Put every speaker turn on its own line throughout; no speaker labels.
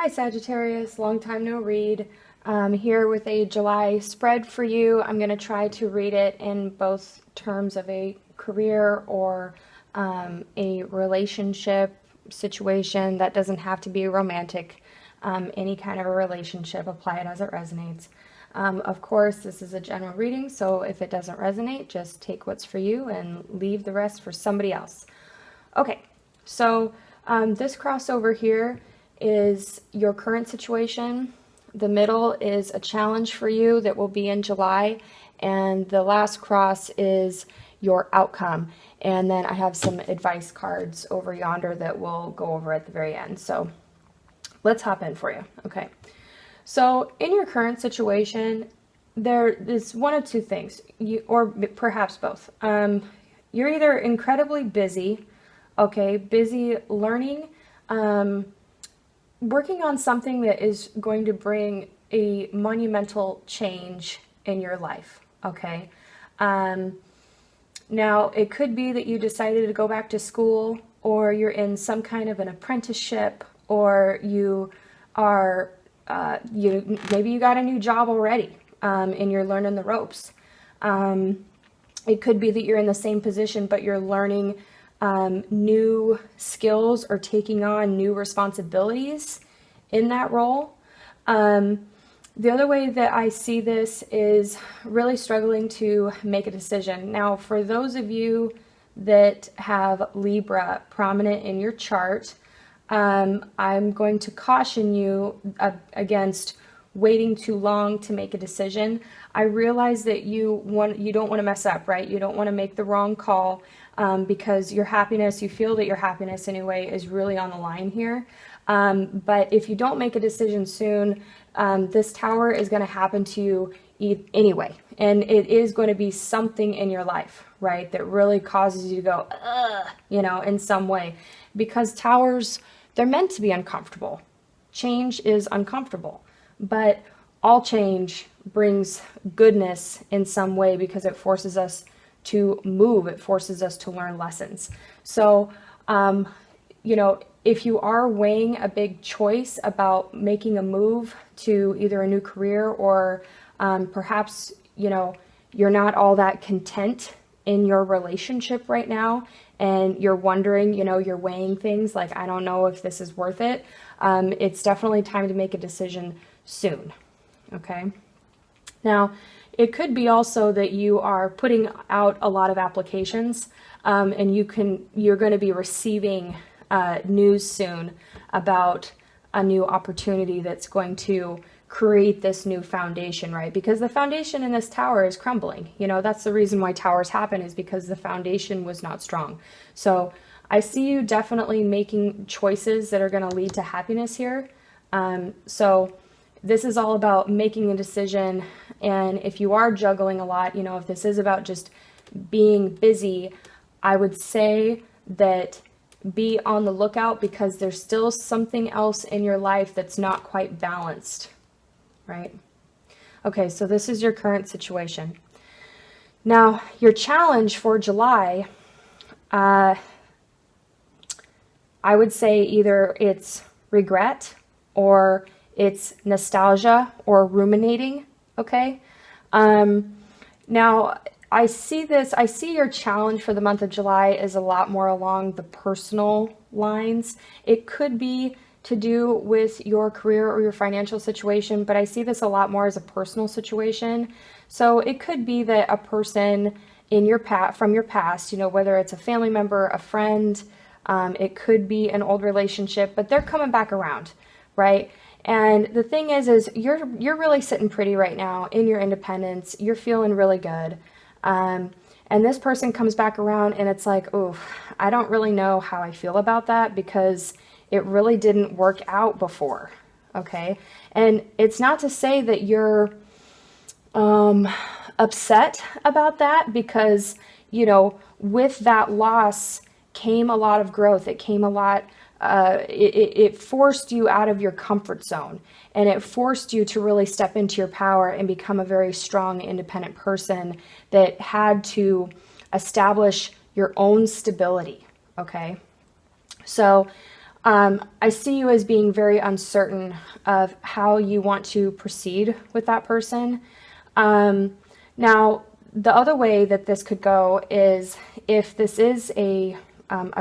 Hi Sagittarius, long time no read. Here with a July spread for you. I'm going to try to read it in both terms of a career or a relationship situation. That doesn't have to be romantic. Any kind of a relationship, apply it as it resonates. Of course, this is a general reading, so if it doesn't resonate, just take what's for you and leave the rest for somebody else. Okay, so this crossover here is your current situation. The middle is a challenge for you that will be in July. And the last cross is your outcome. And then I have some advice cards over yonder that we'll go over at the very end. So let's hop in for you. Okay. So in your current situation, there is one of two things, or perhaps both. You're either incredibly busy, okay, busy learning, working on something that is going to bring a monumental change in your life, okay? Now, it could be that you decided to go back to school, or you're in some kind of an apprenticeship, or you are, maybe you got a new job already, and you're learning the ropes. It could be that you're in the same position, but you're learning new skills or taking on new responsibilities in that role. The other way that I see this is really struggling to make a decision. Now, for those of you that have Libra prominent in your chart, I'm going to caution you against waiting too long to make a decision. I realize that you don't want to mess up, right? You don't want to make the wrong call. Because your happiness, you feel that your happiness anyway is really on the line here. But if you don't make a decision soon, this tower is going to happen to you anyway. And it is going to be something in your life, right, that really causes you to go, ugh, in some way. Because towers, they're meant to be uncomfortable. Change is uncomfortable. But all change brings goodness in some way because it forces us to move. It forces us to learn lessons. So, if you are weighing a big choice about making a move to either a new career or perhaps, you're not all that content in your relationship right now and you're wondering, you're weighing things like, I don't know if this is worth it. It's definitely time to make a decision soon. Okay. Now, it could be also that you are putting out a lot of applications and you're going to be receiving news soon about a new opportunity that's going to create this new foundation, right? Because the foundation in this tower is crumbling. That's the reason why towers happen, is because the foundation was not strong. So I see you definitely making choices that are going to lead to happiness here. So this is all about making a decision. And if you are juggling a lot, if this is about just being busy, I would say that be on the lookout because there's still something else in your life that's not quite balanced, right? Okay, so this is your current situation. Now, your challenge for July, I would say either it's regret or it's nostalgia or ruminating, okay? Now, I see your challenge for the month of July is a lot more along the personal lines. It could be to do with your career or your financial situation, but I see this a lot more as a personal situation. So it could be that a person in your from your past, whether it's a family member, a friend, it could be an old relationship, but they're coming back around, right? And the thing is you're really sitting pretty right now in your independence. You're feeling really good. And this person comes back around and it's like, oh, I don't really know how I feel about that because it really didn't work out before. Okay. And it's not to say that you're upset about that because, with that loss came a lot of growth. It came a lot. It forced you out of your comfort zone and it forced you to really step into your power and become a very strong, independent person that had to establish your own stability. Okay. So I see you as being very uncertain of how you want to proceed with that person. Now, the other way that this could go is if this is a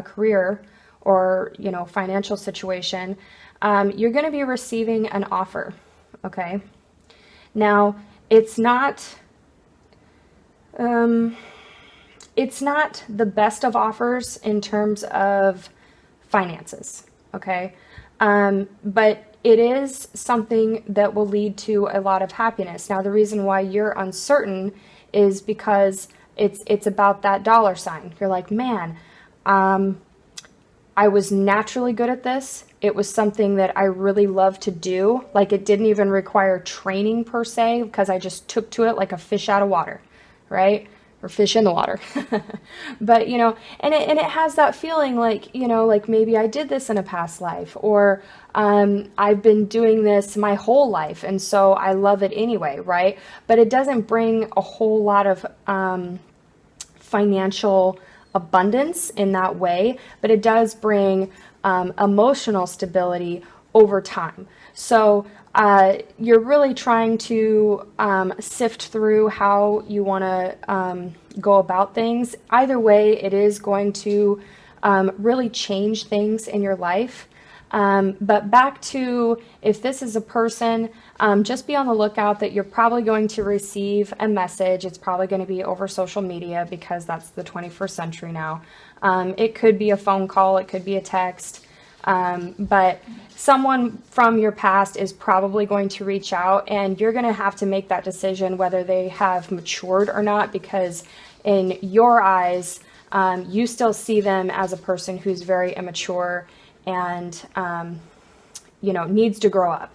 career or, financial situation, you're going to be receiving an offer. Okay. Now, it's not the best of offers in terms of finances, okay? But it is something that will lead to a lot of happiness. Now, the reason why you're uncertain is because it's about that dollar sign. You're like, man, I was naturally good at this. It was something that I really love to do. Like, it didn't even require training per se, because I just took to it like a fish out of water, right? Or fish in the water. But, and it has that feeling like, like maybe I did this in a past life, or I've been doing this my whole life, and so I love it anyway, right? But it doesn't bring a whole lot of financial abundance in that way, but it does bring emotional stability over time. So you're really trying to sift through how you want to go about things. Either way, it is going to really change things in your life. But back to, if this is a person, just be on the lookout that you're probably going to receive a message. It's probably going to be over social media, because that's the 21st century now. It could be a phone call, it could be a text, but someone from your past is probably going to reach out, and you're going to have to make that decision whether they have matured or not, because in your eyes, you still see them as a person who's very immature and, needs to grow up.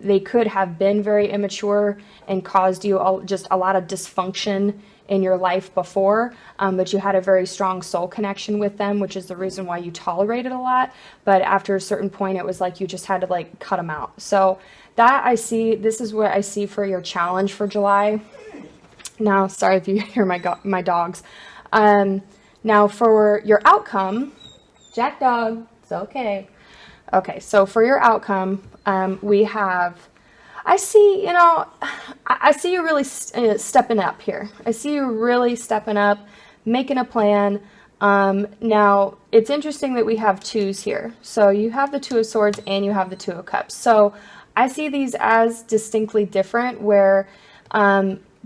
They could have been very immature and caused you just a lot of dysfunction in your life before, but you had a very strong soul connection with them, which is the reason why you tolerated a lot. But after a certain point, it was like you just had to cut them out. So this is what I see for your challenge for July. Now, sorry if you hear my dogs. Now for your outcome, Jack Dog, it's okay. Okay, so for your outcome, we have, I see you really stepping up here. I see you really stepping up, making a plan. Now, it's interesting that we have twos here. So you have the Two of Swords and you have the Two of Cups. So I see these as distinctly different, where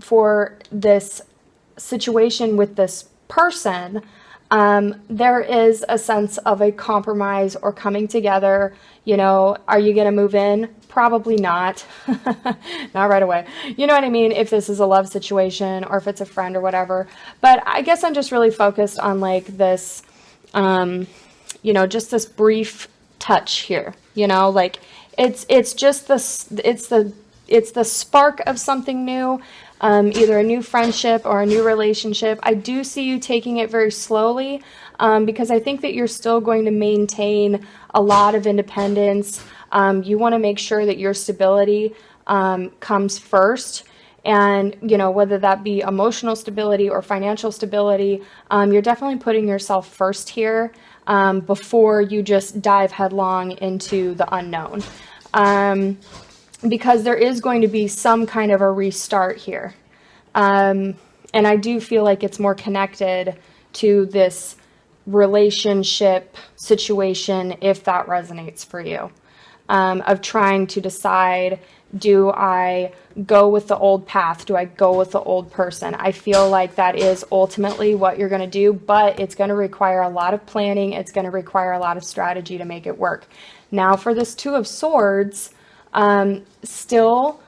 for this situation with this person, there is a sense of a compromise or coming together. Are you going to move in? Probably not. Not right away. You know what I mean? If this is a love situation or if it's a friend or whatever. But I guess I'm just really focused on this, just this brief touch here, it's just it's the spark of something new. Either a new friendship or a new relationship. I do see you taking it very slowly, because I think that you're still going to maintain a lot of independence. You want to make sure that your stability comes first. And, whether that be emotional stability or financial stability, you're definitely putting yourself first here, before you just dive headlong into the unknown. Because there is going to be some kind of a restart here. And I do feel like it's more connected to this relationship situation, if that resonates for you, of trying to decide, do I go with the old path? Do I go with the old person? I feel like that is ultimately what you're going to do, but it's going to require a lot of planning. It's going to require a lot of strategy to make it work. Now, for this Two of Swords, still,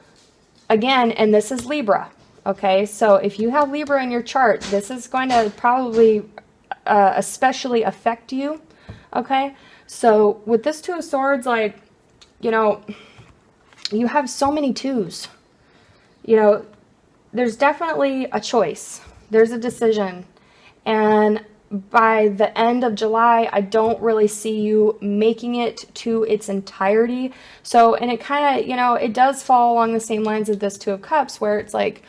again, and this is Libra, okay? So if you have Libra in your chart, this is going to probably especially affect you, okay? So with this Two of Swords, you have so many twos. There's definitely a choice. There's a decision. And by the end of July, I don't really see you making it to its entirety. So, and it kind of, it does fall along the same lines of this Two of Cups, where it's like,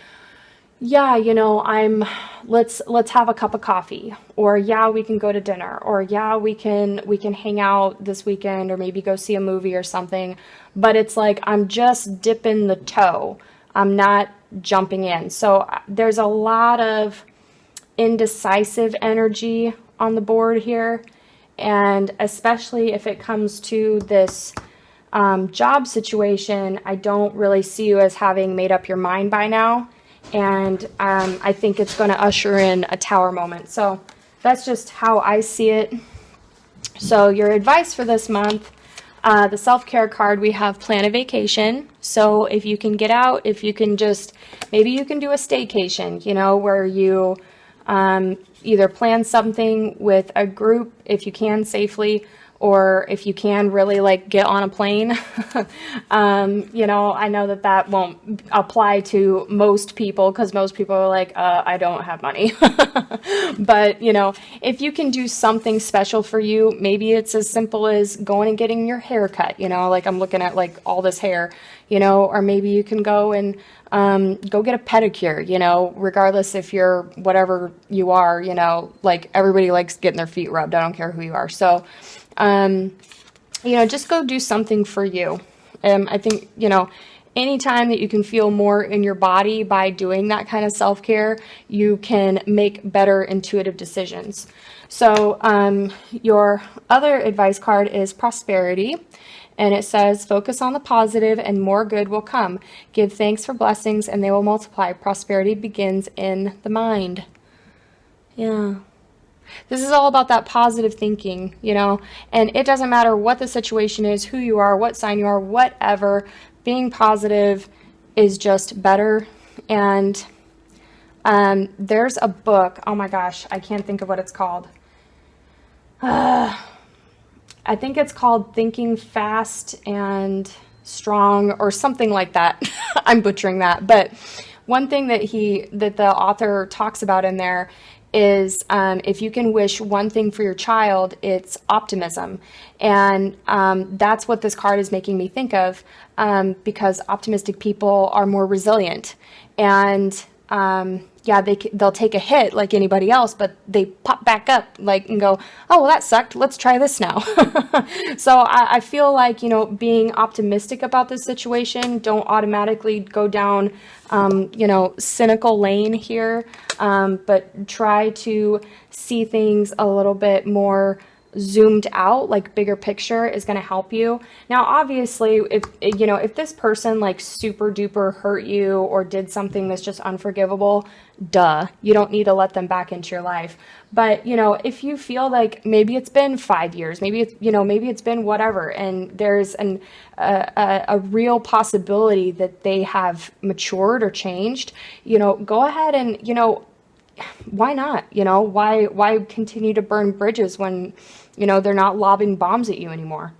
yeah, let's have a cup of coffee, or yeah, we can go to dinner, or yeah, we can hang out this weekend, or maybe go see a movie or something. But it's like I'm just dipping the toe. I'm not jumping in. So there's a lot of indecisive energy on the board here. And especially if it comes to this job situation, I don't really see you as having made up your mind by now. And I think it's going to usher in a tower moment. So that's just how I see it. So your advice for this month, the self-care card, we have plan a vacation. So if you can get out, if you can just, maybe you can do a staycation, where you either plan something with a group if you can safely, or if you can really like get on a plane. I know that won't apply to most people because most people are like, I don't have money. But, if you can do something special for you, maybe it's as simple as going and getting your hair cut, like I'm looking at like all this hair, or maybe you can go and go get a pedicure, regardless if you're whatever you are, like everybody likes getting their feet rubbed. I don't care who you are. So, just go do something for you. I think, anytime that you can feel more in your body by doing that kind of self-care, you can make better intuitive decisions. So, your other advice card is prosperity. And it says, focus on the positive and more good will come. Give thanks for blessings and they will multiply. Prosperity begins in the mind. Yeah. This is all about that positive thinking, and it doesn't matter what the situation is, who you are, what sign you are, whatever. Being positive is just better. And there's a book. Oh my gosh, I can't think of what it's called. I think it's called Thinking Fast and Strong or something like that. I'm butchering that. But one thing that the author talks about in there is if you can wish one thing for your child, it's optimism. And that's what this card is making me think of, because optimistic people are more resilient. And yeah, they'll take a hit like anybody else, but they pop back up and go, oh, well, that sucked. Let's try this now. So I feel like, being optimistic about this situation, don't automatically go down, cynical lane here, but try to see things a little bit more zoomed out, like bigger picture is going to help you. Now, obviously, if this person like super duper hurt you or did something that's just unforgivable, you don't need to let them back into your life. But, if you feel like maybe it's been 5 years, maybe it's been whatever, and there's a real possibility that they have matured or changed, go ahead and, why not? Why continue to burn bridges when, they're not lobbing bombs at you anymore?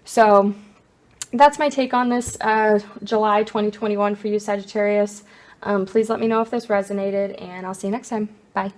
So that's my take on this July 2021 for you, Sagittarius. Please let me know if this resonated, and I'll see you next time. Bye.